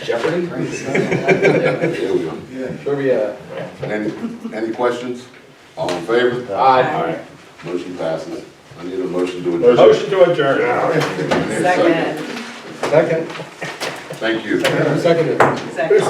S6: Jeopardy?
S1: Here we go.
S3: Where we at?
S1: Any questions? All in favor?
S6: Aye.
S1: Motion passes. I need a motion to adjourn.
S6: Motion to adjourn.
S4: Second.
S3: Second.
S1: Thank you.
S3: Seconded.
S4: Second.